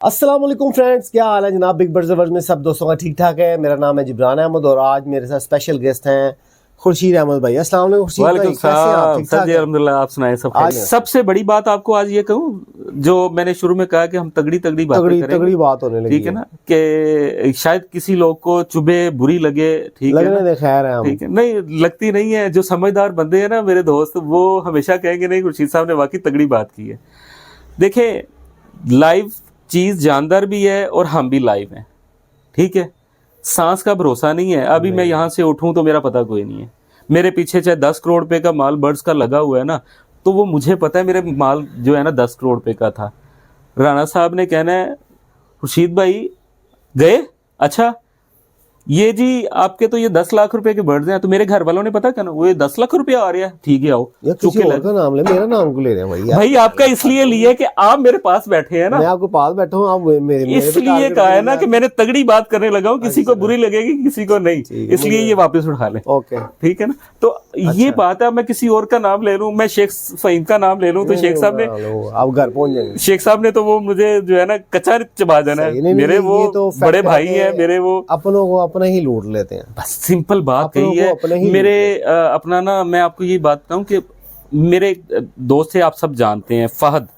अस्सलाम वालेकुम फ्रेंड्स, क्या हाल है जनाब। बिग बर्ड्स में सब दोस्तों का ठीक ठाक है। मेरा नाम है जिब्रान अहमद और आज मेरे साथ स्पेशल गेस्ट हैं खुर्शीद अहमद भाई। अस्सलाम वालेकुम खुर्शीद भाई, कैसे हैं आप? ठीक ठाक? अल्हम्दुलिल्लाह, आप सुनाएं सब आज खैरियत? सबसे बड़ी बात आपको आज ये कहूँ, जो मैंने शुरू में कहा कि हम तगड़ी बातें करेंगे, तगड़ी बात होने लगी ठीक है ना, कि शायद किसी लोग को चुभे, बुरी लगे, ठीक है ना, खैर है हम। ठीक है, नहीं लगती नहीं है। जो समझदार बंदे हैं ना मेरे दोस्त, वो हमेशा कहेंगे नहीं खुर्शीद साहब ने वाकई तगड़ी बात की है। देखें, लाइव चीज जानदार भी है और हम भी लाइव हैं, ठीक है। सांस का भरोसा नहीं है। अभी मैं यहाँ से उठूं तो मेरा पता कोई नहीं है। मेरे पीछे चाहे 10 करोड़ रुपए का माल बर्ड्स का लगा हुआ है ना, तो वो मुझे पता है मेरे माल जो है ना 10 करोड़ रुपए का था। राणा साहब ने कहना है खुर्शीद भाई गए, अच्छा ये जी आपके तो ये 10 लाख रुपए के बर्ड्स हैं, तो मेरे घर वालों ने पता क्या ना, वो ये 10 लाख रुपया आ रहा है, ठीक है आओ। किसी और का नाम ले, मेरा नाम क्यों ले रहे हैं भाई आपका इसलिए लिए कि आप मेरे पास बैठे हैं ना, मैं आपके पास बैठा हूँ, आप मेरे इसलिए कहा है ना कि मैंने तगड़ी बात करने लगा हूँ। किसी को बुरी लगेगी, किसी को नहीं, इसलिए ये वापस उठा लें। ओके, ठीक है ना। तो ये बात है, मैं किसी और का नाम ले लूं, मैं शेख फहीम का नाम ले लूं, तो शेख साहब ने, आप घर पहुंच जाएंगे। शेख साहब ने तो वो मुझे जो है ना कच्चा चबा जाना है। मेरे वो बड़े भाई हैं, मेरे वो अपनों को अपने ही लूट लेते हैं। बस सिंपल बात कही है। मेरे अपना ना, मैं आपको ये बात बताऊं कि मेरे दोस्त थे, आप सब जानते हैं, फहद,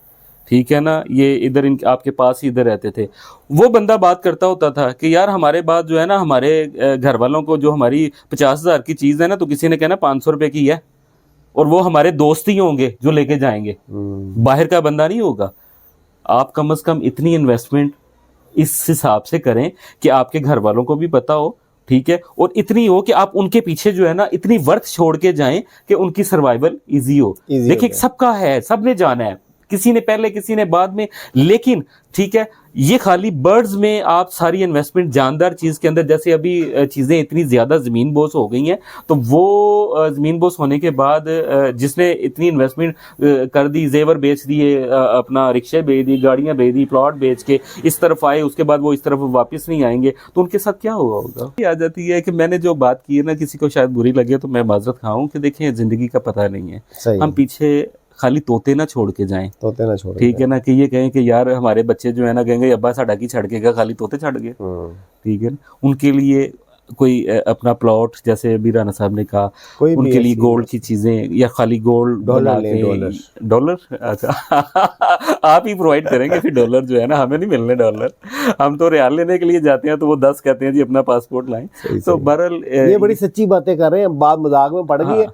ठीक है ना, ये इधर आपके पास ही इधर रहते थे। वो बंदा बात करता होता था कि यार हमारे बाद जो है ना, हमारे घर वालों को जो हमारी 50,000 की चीज है ना, तो किसी ने कहना 500 रुपए की है, और वो हमारे दोस्त ही होंगे जो लेके जाएंगे, बाहर का बंदा नहीं होगा। आप कम से कम इतनी इन्वेस्टमेंट इस हिसाब से करें कि आपके घर वालों को भी पता हो, ठीक है, और इतनी हो कि आप उनके पीछे जो है ना इतनी वर्थ छोड़ के जाएं कि उनकी सर्वाइवल इजी हो। देखिए सबका है, सबने जाना है, किसी ने पहले किसी ने बाद में, लेकिन ठीक है, ये खाली बर्ड्स में आप सारी इन्वेस्टमेंट जानदार चीज के अंदर, जैसे अभी चीजें इतनी ज्यादा जमीन बोस हो गई हैं, तो वो जमीन बोस होने के बाद जिसने इतनी इन्वेस्टमेंट कर दी, जेवर बेच दिए, अपना रिक्शे बेच दी, गाड़ियां बेच दी, प्लॉट बेच के इस तरफ आए, उसके बाद वो इस तरफ वापस नहीं आएंगे, तो उनके साथ क्या हुआ होगा। आ जाती है कि मैंने जो बात की है ना, किसी को शायद बुरी लगे तो मैं माजरत खाऊं, कि देखिए जिंदगी का पता नहीं है, हम पीछे खाली तोते ना छोड़ के जाएं, तोते ना छोड़, ठीक है ना, कि ये कहें कि यार हमारे बच्चे जो है ना कहेंगे अब्बा साडा की छड़ के खाली तोते छड़ गए, ठीक है ना। उनके लिए कोई अपना प्लॉट, जैसे अभी राणा साहब ने कहा, उनके लिए गोल्ड की चीजें, या खाली गोल्ड डॉलर अच्छा आप ही प्रोवाइड करेंगे फिर डॉलर जो है ना, हमें नहीं मिलने डॉलर, हम तो रियाल लेने के लिए जाते हैं, तो वो 10 कहते हैं जी अपना पासपोर्ट लाएं। तो बहरहाल ये बड़ी सच्ची बातें कर रहे हैं, बात मजाक में पड़ गई है,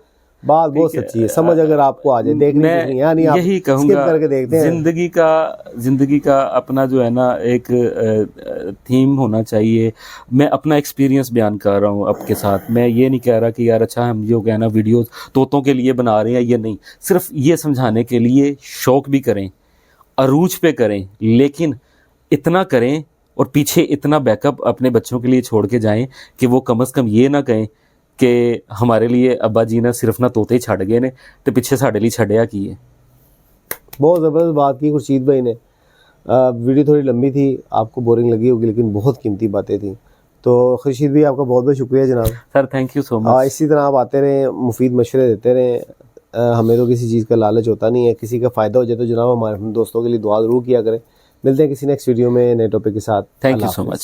बात बहुत सच्ची है। समझ अगर आपको आ जाए, देखने मैं यही कहूँगा, जिंदगी का अपना जो है ना एक थीम होना चाहिए। मैं अपना एक्सपीरियंस बयान कर रहा हूँ आपके साथ। मैं ये नहीं कह रहा कि यार अच्छा हम जो कहना वीडियोस तोतों के लिए बना रहे हैं, ये नहीं, सिर्फ ये समझाने के लिए, शौक भी करें, अरूज पे करें, लेकिन इतना करें और पीछे इतना बैकअप अपने बच्चों के लिए छोड़ के जाएं कि वो कम से कम ये ना कहें कि हमारे लिए अब्बा जी ने सिर्फ ना तोते ही छड़ गए ने, तो पीछे साढ़े लिए छड़िया की है। बहुत ज़बरदस्त बात की खुर्शीद भाई ने। वीडियो थोड़ी लंबी थी, आपको बोरिंग लगी होगी, लेकिन बहुत कीमती बातें थी। तो खुर्शीद भाई आपका बहुत बहुत शुक्रिया जनाब। Sir thank you so much. इसी तरह आप आते रहें, मुफीद मशवरे देते रहें। हमें तो किसी चीज़ का लालच होता नहीं है, किसी का फ़ायदा हो जाए तो जनाब हमारे दोस्तों के लिए दुआ ज़रूर किया करें। मिलते हैं किसी नेक्स्ट वीडियो में नए टॉपिक के साथ। Thank you so much.